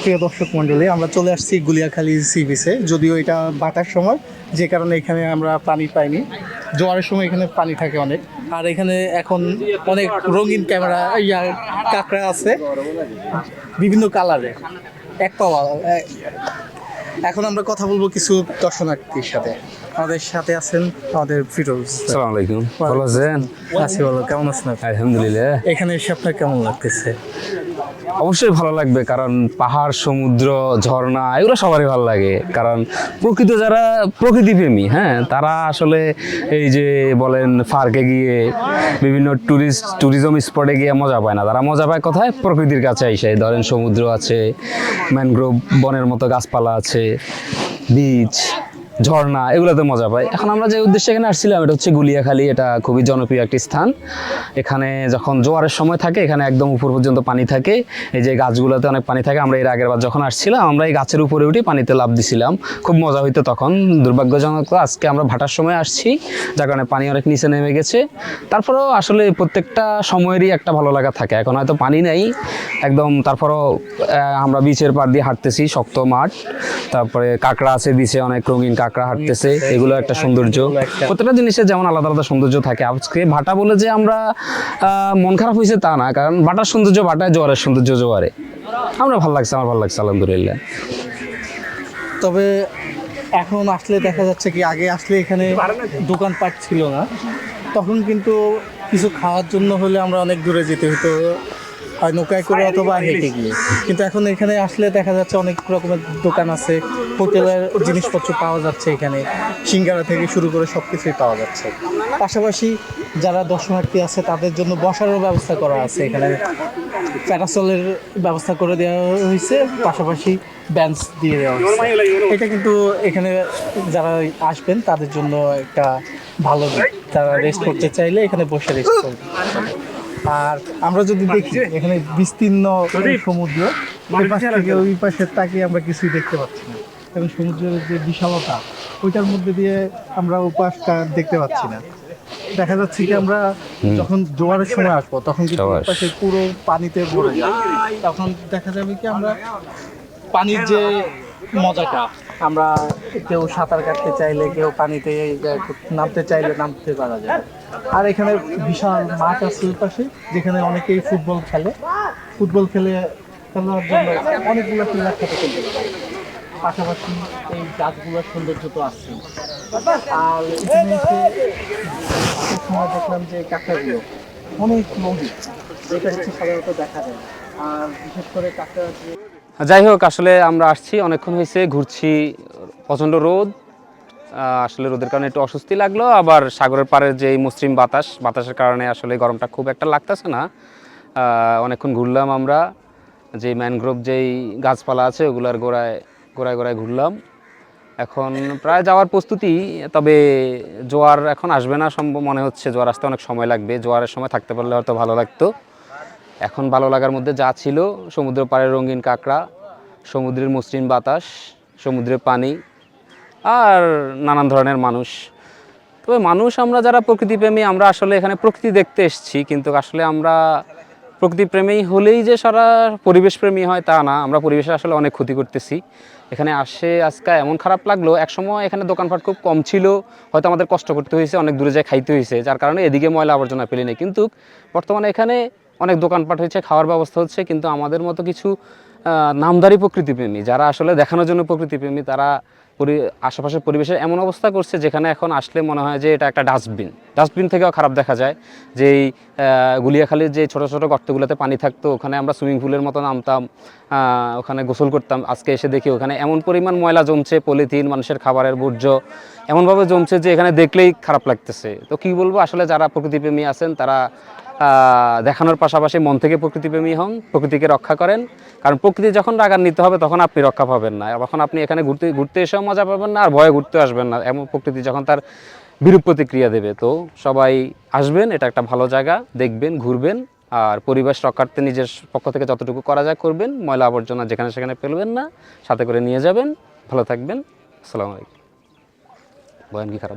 প্রিয় দর্শক মণ্ডলী, আমরা চলে আসছি গুলিয়াখালী সি বিচে। যদিও এটা বাটার সময়, যে কারণে এখানে আমরা পানি পাইনি। জোয়ারের সময় এখানে পানি থাকে অনেক। আর এখানে এখন অনেক রঙিন ক্যামেরা কাঁকড়া আছে বিভিন্ন কালারের এক পাওয়া। এখন আমরা কথা বলবো কিছু দর্শনার্থীর সাথে। আমাদের সাথে আছেন আমাদের ফিরোজ। আসসালামু আলাইকুম, ভালো আছেন? আছি ভালো, কেমন আছেন আপনি? আলহামদুলিল্লাহ। এখানে এসে আপনার কেমন লাগতেছে? অবশ্যই ভালো লাগবে, কারণ পাহাড়, সমুদ্র, ঝর্ণা এগুলো সবারই ভালো লাগে। কারণ যারা প্রকৃতিপ্রেমী, হ্যাঁ, তারা আসলে এই যে বলেন পার্কে গিয়ে বিভিন্ন ট্যুরিজম স্পটে গিয়ে মজা পায় না। তারা মজা পায় কোথায়? প্রকৃতির কাছে এসে। ধরেন সমুদ্র আছে, ম্যানগ্রোভ বনের মতো গাছপালা আছে, বিচ, ঝর্ণা, এগুলোতে মজা পাই। এখন আমরা যে উদ্দেশ্যে এখানে আসছিলাম, এটা হচ্ছে গুলিয়াখালী। এটা খুবই জনপ্রিয় একটি স্থান। এখানে যখন জোয়ারের সময় থাকে, এখানে একদম উপর পর্যন্ত পানি থাকে। এই যে গাছগুলোতে অনেক পানি থাকে। আমরা এর আগের বার যখন আসছিলাম, আমরা এই গাছের উপরে উঠে পানিতে লাফ দিছিলাম, খুব মজা হইতো তখন। দুর্ভাগ্যজনক আজকে আমরা ভাটার সময় আসছি, যার কারণে পানি অনেক নিচে নেমে গেছে। তারপরেও আসলে প্রত্যেকটা সময়েরই একটা ভালো লাগা থাকে। এখন হয়তো পানি নেই একদম, তারপরেও আমরা বিচের পাড় দিয়ে হাঁটতেছি, শক্ত মাঠ, তারপরে কাঁকড়া আছে বিচে, অনেক রঙিন কাঁকড়া হাঁটতেছে, এগুলো একটা সৌন্দর্য। প্রত্যেকটা জিনিসের যেমন আলাদা আলাদা সৌন্দর্য থাকে। আজকে ভাটা বলে যে আমরা মন খারাপ হয়েছে তা না, কারণ ভাটার সৌন্দর্য ভাটায়, জোয়ারের সৌন্দর্য জোয়ারে। আমরা ভালো লাগছে, আমার ভালো লাগছে আলহামদুলিল্লাহ। তবে এখন আসলে দেখা যাচ্ছে কি, আগে আসলে এখানে দোকানপাট ছিল না, তখন কিন্তু কিছু খাওয়ার জন্য হলে আমরা অনেক দূরে যেতে হতো, হয় নৌকায় করে অথবা হেঁটে গিয়ে। কিন্তু এখন এখানে আসলে দেখা যাচ্ছে অনেক রকমের দোকান আছে, হোটেলের জিনিসপত্র পাওয়া যাচ্ছে এখানে, সিঙ্গারা থেকে শুরু করে সব কিছুই পাওয়া যাচ্ছে। পাশাপাশি যারা দর্শনার্থী আছে তাদের জন্য বসারও ব্যবস্থা করা আছে এখানে, প্যারাসলের ব্যবস্থা করে দেওয়া হয়েছে, পাশাপাশি বেঞ্চ দিয়ে দেওয়া হয়েছে। এটা কিন্তু এখানে যারা আসবেন তাদের জন্য একটা ভালো দিক। তারা রেস্ট করতে চাইলে এখানে বসে রেস্ট করবে। আর আমরা যদি দেখি এখানে বিস্তীর্ণ সমুদ্র, ওই পাশ থেকে ওই পাশে তাকিয়ে আমরা কিছুই দেখতে পাচ্ছি না, এবং সমুদ্রের যে বিশালতা, ওইটার মধ্যে দিয়ে আমরা ওপাশটা দেখতে পাচ্ছি না। দেখা যাচ্ছে কি আমরা যখন জোয়ারের সময় আসবো, তখন কিন্তু ওই পাশে পুরো পানিতে ভরে যায়। তখন দেখা যাবে কি আমরা পানির যে মজাটা, আমরা কেউ সাঁতার কাটতে চাইলে, কেউ পানিতে নামতে চাইলে নামতে পারা যায়। আর এখানে বিশাল মাঠ আছে ওই পাশে, যেখানে অনেকেই ফুটবল খেলে। খেলার জন্য অনেকগুলো প্লেয়ার সাথে খেলতে পারে। পাশাপাশি এই গাছগুলোর সৌন্দর্য তো আছে। আর এখানে সময় দেখলাম যে কাঁকড়াগুলো অনেক লম্বি, যেটা হচ্ছে সাধারণত দেখা যায়। আর বিশেষ করে কাঁকড়া যে, যাই হোক, আসলে আমরা আসছি, অনেকক্ষণ হয়েছে ঘুরছি, প্রচণ্ড রোদ। আসলে রোদের কারণে একটু অস্বস্তি লাগলো। আবার সাগরের পাড়ের যে মসৃণ বাতাসের কারণে আসলে গরমটা খুব একটা লাগতেছে না। অনেকক্ষণ ঘুরলাম আমরা, যে ম্যানগ্রোভ যেই গাছপালা আছে ওগুলার গোড়ায় গোড়ায় গোড়ায় ঘুরলাম। এখন প্রায় যাওয়ার প্রস্তুতি। তবে জোয়ার এখন আসবে না সম্ভব মনে হচ্ছে, জোয়ার আসতে অনেক সময় লাগবে। জোয়ারের সময় থাকতে পারলে হয়তো ভালো লাগতো। এখন ভালো লাগার মধ্যে যা ছিল, সমুদ্র পাড়ের রঙিন কাঁকড়া, সমুদ্রের মসৃণ বাতাস, সমুদ্রের পানি, আর নানান ধরনের মানুষ। তবে মানুষ, আমরা যারা প্রকৃতিপ্রেমী, আমরা আসলে এখানে প্রকৃতি দেখতে এসেছি, কিন্তু আসলে আমরা প্রকৃতিপ্রেমী হলেই যে সারা পরিবেশপ্রেমী হয় তা না। আমরা পরিবেশের আসলে অনেক ক্ষতি করতেছি। এখানে আজকে এমন খারাপ লাগলো, একসময় এখানে দোকানপাট খুব কম ছিল, হয়তো আমাদের কষ্ট করতে হয়েছে, অনেক দূরে যায় খাইতে হয়েছে, যার কারণে এদিকে ময়লা আবর্জনা ফেলে নেই। কিন্তু বর্তমানে এখানে অনেক দোকানপাট হয়েছে, খাওয়ার ব্যবস্থা হচ্ছে, কিন্তু আমাদের মতো কিছু নামধারী প্রকৃতিপ্রেমী, যারা আসলে দেখানোর জন্য প্রকৃতিপ্রেমী, তারা আশেপাশের পরিবেশের এমন অবস্থা করছে যেখানে এখন আসলে মনে হয় যে এটা একটা ডাস্টবিন থেকেও খারাপ দেখা যায়। যেই গুলিয়াখালীর যে ছোটো ছোটো গর্তগুলোতে পানি থাকতো, ওখানে আমরা সুইমিং পুলের মতো নামতাম, ওখানে গোসল করতাম। আজকে এসে দেখি ওখানে এমন পরিমাণ ময়লা জমছে, পলিথিন, মানুষের খাবারের বর্জ্য এমনভাবে জমছে যে এখানে দেখলেই খারাপ লাগতেছে। তো কী বলবো, আসলে যারা প্রকৃতিপ্রেমী আছেন তারা দেখানোর পাশাপাশি মন থেকে প্রকৃতিপ্রেমী হন, প্রকৃতিকে রক্ষা করেন। কারণ প্রকৃতি যখন রাগান্বিত হবে তখন আপনি রক্ষা পাবেন না, তখন আপনি এখানে ঘুরতে এসেও মজা পাবেন না, আর ভয়ে ঘুরতে আসবেন না, এমন প্রকৃতি যখন তার বিরূপ প্রতিক্রিয়া দেবে। তো সবাই আসবেন, এটা একটা ভালো জায়গা, দেখবেন, ঘুরবেন, আর পরিবেশ রক্ষার্থে নিজের পক্ষ থেকে যতটুকু করা যায় করবেন। ময়লা আবর্জনা যেখানে সেখানে ফেলবেন না, সাথে করে নিয়ে যাবেন। ভালো থাকবেন। আসসালামু আলাইকুম। বয়ান কি খারাপ?